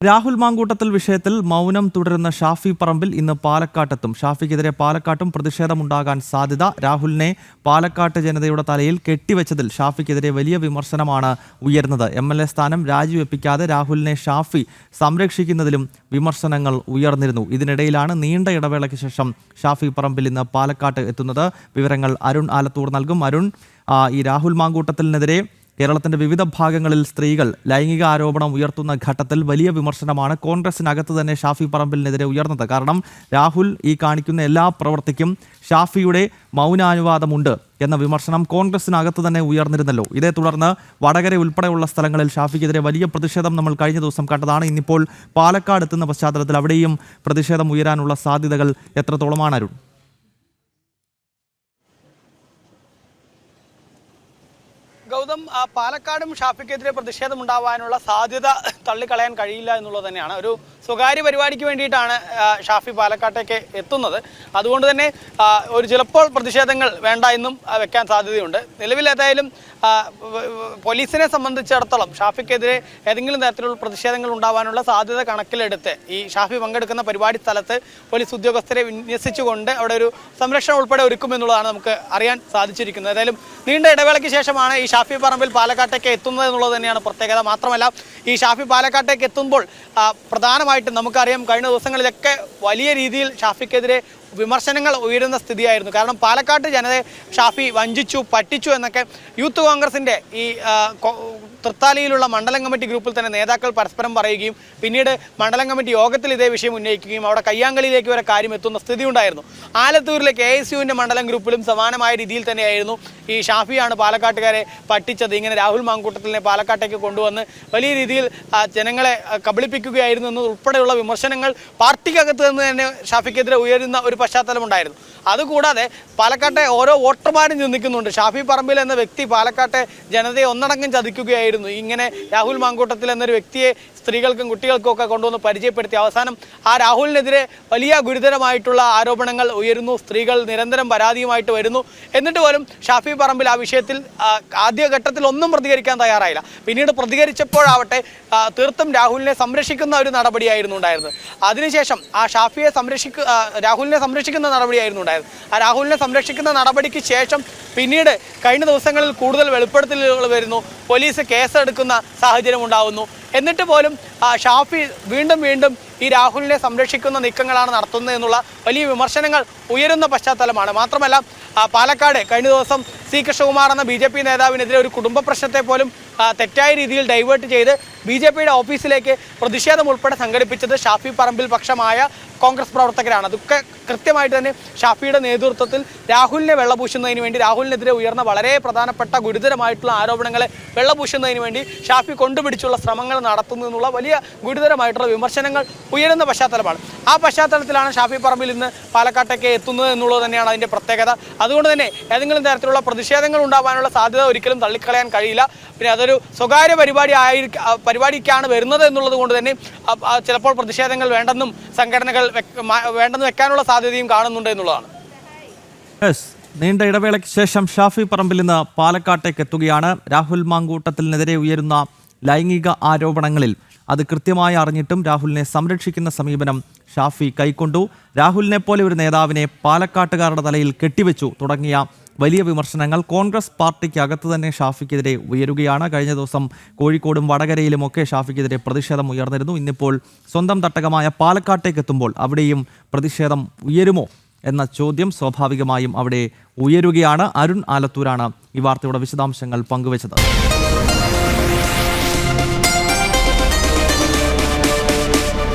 രാഹുൽ മാങ്കൂട്ടത്തിൽ വിഷയത്തിൽ മൗനം തുടരുന്ന ഷാഫി പറമ്പിൽ ഇന്ന് പാലക്കാട്ടെത്തും. ഷാഫിക്കെതിരെ പാലക്കാട്ടും പ്രതിഷേധമുണ്ടാകാൻ സാധ്യത. രാഹുലിനെ പാലക്കാട്ട് ജനതയുടെ തലയിൽ കെട്ടിവെച്ചതിൽ ഷാഫിക്കെതിരെ വലിയ വിമർശനമാണ് ഉയർന്നത്. MLA സ്ഥാനം രാജിവെപ്പിക്കാതെ രാഹുലിനെ ഷാഫി സംരക്ഷിക്കുന്നതിലും വിമർശനങ്ങൾ ഉയർന്നിരുന്നു. ഇതിനിടയിലാണ് നീണ്ട ഇടവേളയ്ക്ക് ശേഷം ഷാഫി പറമ്പിൽ ഇന്ന് പാലക്കാട്ട് എത്തുന്നത്. വിവരങ്ങൾ അരുൺ ആലത്തൂർ നൽകും. അരുൺ, ഈ രാഹുൽ മാങ്കൂട്ടത്തിനെതിരെ കേരളത്തിന്റെ വിവിധ ഭാഗങ്ങളിൽ സ്ത്രീകൾ ലൈംഗിക ആരോപണം ഉയർത്തുന്ന ഘട്ടത്തിൽ വലിയ വിമർശനമാണ് കോൺഗ്രസിനകത്ത് തന്നെ ഷാഫി പറമ്പിലിനെതിരെ ഉയർന്നത്. കാരണം രാഹുൽ ഈ കാണിക്കുന്ന എല്ലാ പ്രവൃത്തിക്കും ഷാഫിയുടെ മൗനാനുവാദമുണ്ട് എന്ന വിമർശനം കോൺഗ്രസിനകത്ത് തന്നെ ഉയർന്നിരുന്നല്ലോ. ഇതേ തുടർന്ന് വടകര ഉൾപ്പെടെയുള്ള സ്ഥലങ്ങളിൽ ഷാഫിക്കെതിരെ വലിയ പ്രതിഷേധം നമ്മൾ കഴിഞ്ഞ ദിവസം കണ്ടതാണ്. ഇന്നിപ്പോൾ പാലക്കാട് എത്തുന്ന പശ്ചാത്തലത്തിൽ അവിടെയും പ്രതിഷേധം ഉയരാനുള്ള സാധ്യതകൾ എത്രത്തോളമാണ് അരുൺ? ഗൗതം, പാലക്കാടും ഷാഫിക്കെതിരെ പ്രതിഷേധമുണ്ടാവാനുള്ള സാധ്യത തള്ളിക്കളയാൻ കഴിയില്ല എന്നുള്ളത് തന്നെയാണ്. ഒരു സ്വകാര്യ പരിപാടിക്ക് വേണ്ടിയിട്ടാണ് ഷാഫി പാലക്കാട്ടേക്ക് എത്തുന്നത്. അതുകൊണ്ട് തന്നെ ചിലപ്പോൾ പ്രതിഷേധങ്ങൾ വേണ്ട എന്നും വെക്കാൻ സാധ്യതയുണ്ട്. നിലവിൽ ഏതായാലും പോലീസിനെ സംബന്ധിച്ചിടത്തോളം ഷാഫിക്കെതിരെ ഏതെങ്കിലും തരത്തിലുള്ള പ്രതിഷേധങ്ങൾ ഉണ്ടാവാനുള്ള സാധ്യത കണക്കിലെടുത്ത് ഈ ഷാഫി പങ്കെടുക്കുന്ന പരിപാടി സ്ഥലത്ത് പോലീസ് ഉദ്യോഗസ്ഥരെ വിന്യസിച്ചുകൊണ്ട് അവിടെ ഒരു സംരക്ഷണം ഉൾപ്പെടെ ഒരുക്കുമെന്നുള്ളതാണ് നമുക്ക് അറിയാൻ സാധിച്ചിരിക്കുന്നത്. ഏതായാലും നീണ്ട ഇടവേളയ്ക്ക് ശേഷമാണ് ഈ ഷാഫി പറമ്പിൽ പാലക്കാട്ടേക്ക് എത്തുന്നത് എന്നുള്ളത് തന്നെയാണ് പ്രത്യേകത. മാത്രമല്ല, ഈ ഷാഫി പാലക്കാട്ടേക്ക് എത്തുമ്പോൾ പ്രധാനമായിട്ടും നമുക്കറിയാം കഴിഞ്ഞ ദിവസങ്ങളിലൊക്കെ വലിയ രീതിയിൽ ഷാഫിക്കെതിരെ വിമർശനങ്ങൾ ഉയരുന്ന സ്ഥിതിയായിരുന്നു. കാരണം പാലക്കാട്ട് ജനതയെ ഷാഫി വഞ്ചിച്ചു, പറ്റിച്ചു എന്നൊക്കെ യൂത്ത് കോൺഗ്രസിൻ്റെ ഈ തൃത്താലയിലുള്ള മണ്ഡലം കമ്മിറ്റി ഗ്രൂപ്പിൽ തന്നെ നേതാക്കൾ പരസ്പരം പറയുകയും പിന്നീട് മണ്ഡലം കമ്മിറ്റി യോഗത്തിൽ ഇതേ വിഷയം ഉന്നയിക്കുകയും അവിടെ കയ്യാങ്കളിയിലേക്ക് വരെ കാര്യം എത്തുന്ന സ്ഥിതി ഉണ്ടായിരുന്നു. ആലത്തൂരിലെ KSUവിൻ്റെ മണ്ഡലം ഗ്രൂപ്പിലും സമാനമായ രീതിയിൽ തന്നെയായിരുന്നു ഈ ഷാഫിയാണ് പാലക്കാട്ടുകാരെ പറ്റിച്ചത്, ഇങ്ങനെ രാഹുൽ മാങ്കൂട്ടത്തിനെ പാലക്കാട്ടേക്ക് കൊണ്ടുവന്ന് വലിയ രീതിയിൽ ജനങ്ങളെ കബളിപ്പിക്കുകയായിരുന്നു എന്നുൾപ്പെടെയുള്ള വിമർശനങ്ങൾ പാർട്ടിക്കകത്ത് നിന്ന് തന്നെ ഷാഫിക്കെതിരെ ഉയരുന്ന ഒരു പശ്ചാത്തലമുണ്ടായിരുന്നു. അതുകൂടാതെ പാലക്കാട്ടെ ഓരോ വോട്ടർമാരും ചിന്തിക്കുന്നുണ്ട്, ഷാഫി പറമ്പിൽ എന്ന വ്യക്തി പാലക്കാട്ടെ ജനതയെ ഒന്നടങ്കം ചതിക്കുകയായിരുന്നു. ഇങ്ങനെ രാഹുൽ മാങ്കൂട്ടത്തിൽ എന്നൊരു വ്യക്തിയെ സ്ത്രീകൾക്കും കുട്ടികൾക്കും ഒക്കെ കൊണ്ടുവന്ന് പരിചയപ്പെടുത്തി അവസാനം ആ രാഹുലിനെതിരെ വലിയ ഗുരുതരമായിട്ടുള്ള ആരോപണങ്ങൾ ഉയരുന്നു. സ്ത്രീകൾ നിരന്തരം പരാതിയുമായിട്ട് വരുന്നു. എന്നിട്ട് പോലും ഷാഫി പറമ്പിൽ ആ വിഷയത്തിൽ ആദ്യഘട്ടത്തിൽ ഒന്നും പ്രതികരിക്കാൻ തയ്യാറായില്ല. പിന്നീട് പ്രതികരിച്ചപ്പോഴാവട്ടെ തീർത്തും രാഹുലിനെ സംരക്ഷിക്കുന്ന ഒരു നടപടിയായിരുന്നു ഉണ്ടായിരുന്നത്. അതിനുശേഷം ആ ഷാഫിയെ രാഹുലിനെ സംരക്ഷിക്കുന്ന നടപടിയായിരുന്നു ഉണ്ടായിരുന്നത്. ആ രാഹുലിനെ സംരക്ഷിക്കുന്ന നടപടിക്ക് ശേഷം പിന്നീട് കഴിഞ്ഞ ദിവസങ്ങളിൽ കൂടുതൽ വെളിപ്പെടുത്തലുകൾ വരുന്നു. പോലീസ് കേസെടുക്കുന്ന സാഹചര്യം ഉണ്ടാകുന്നു. എന്നിട്ട് പോലും ഷാഫി വീണ്ടും ഈ രാഹുലിനെ സംരക്ഷിക്കുന്ന നീക്കങ്ങളാണ് നടത്തുന്നത് എന്നുള്ള വലിയ വിമർശനങ്ങൾ ഉയരുന്ന പശ്ചാത്തലമാണ്. മാത്രമല്ല, പാലക്കാട് കഴിഞ്ഞ ദിവസം C കൃഷ്ണകുമാർ എന്ന BJP നേതാവിനെതിരെ ഒരു കുടുംബ പ്രശ്നത്തെ പോലും തെറ്റായ രീതിയിൽ ഡൈവേർട്ട് ചെയ്ത് BJPയുടെ ഓഫീസിലേക്ക് പ്രതിഷേധം ഉൾപ്പെടെ സംഘടിപ്പിച്ചത് ഷാഫി പറമ്പിൽ പക്ഷമായ കോൺഗ്രസ് പ്രവർത്തകരാണ്. അതൊക്കെ കൃത്യമായിട്ട് തന്നെ ഷാഫിയുടെ നേതൃത്വത്തിൽ രാഹുലിനെ വെള്ളപൂശുന്നതിന് വേണ്ടി, രാഹുലിനെതിരെ ഉയർന്ന വളരെ പ്രധാനപ്പെട്ട ഗുരുതരമായിട്ടുള്ള ആരോപണങ്ങളെ വെള്ളപൂശുന്നതിന് വേണ്ടി ഷാഫി കൊണ്ടുപിടിച്ചുള്ള ശ്രമങ്ങൾ നടത്തുന്നു എന്നുള്ള വലിയ ഗുരുതരമായിട്ടുള്ള വിമർശനങ്ങൾ ഉയരുന്ന പശ്ചാത്തലമാണ്. ആ പശ്ചാത്തലത്തിലാണ് ഷാഫി പറമ്പിൽ ഇന്ന് പാലക്കാട്ടേക്ക് എത്തുന്നത് എന്നുള്ളത് തന്നെയാണ് അതിൻ്റെ പ്രത്യേകത. അതുകൊണ്ട് തന്നെ ഏതെങ്കിലും തരത്തിലുള്ള പ്രതിഷേധങ്ങൾ ഉണ്ടാവാനുള്ള സാധ്യത ഒരിക്കലും തള്ളിക്കളയാൻ കഴിയില്ല. പിന്നെ അതൊരു സ്വകാര്യ പരിപാടിക്കാണ് വരുന്നത് എന്നുള്ളത് കൊണ്ട് തന്നെ ചിലപ്പോൾ പ്രതിഷേധങ്ങൾ വേണ്ടെന്നും സംഘടനകൾ വേണ്ടെന്ന് വെക്കാനുള്ള സാധ്യതയും കാണുന്നുണ്ട് എന്നുള്ളതാണ്. നീണ്ട ഇടവേളയ്ക്ക് ശേഷം ഷാഫി പറമ്പിൽ നിന്ന് പാലക്കാട്ടേക്ക് എത്തുകയാണ്. രാഹുൽ മാങ്കൂട്ടത്തിനെതിരെ ഉയരുന്ന ലൈംഗിക ആരോപണങ്ങളിൽ അത് കൃത്യമായി അറിഞ്ഞിട്ടും രാഹുലിനെ സംരക്ഷിക്കുന്ന സമീപനം ഷാഫി കൈക്കൊണ്ടു. രാഹുലിനെ പോലെ ഒരു നേതാവിനെ പാലക്കാട്ടുകാരുടെ തലയിൽ കെട്ടിവെച്ചു തുടങ്ങിയ വലിയ വിമർശനങ്ങൾ കോൺഗ്രസ് പാർട്ടിക്ക് അകത്ത് തന്നെ ഷാഫിക്കെതിരെ ഉയരുകയാണ്. കഴിഞ്ഞ ദിവസം കോഴിക്കോടും വടകരയിലുമൊക്കെ ഷാഫിക്കെതിരെ പ്രതിഷേധം ഉയർന്നിരുന്നു. ഇന്നിപ്പോൾ സ്വന്തം തട്ടകമായ പാലക്കാട്ടേക്ക് എത്തുമ്പോൾ അവിടെയും പ്രതിഷേധം ഉയരുമോ എന്ന ചോദ്യം സ്വാഭാവികമായും അവിടെ ഉയരുകയാണ്. അരുൺ ആലത്തൂരാണ് ഈ വാർത്തയുടെ വിശദാംശങ്ങൾ പങ്കുവച്ചത്.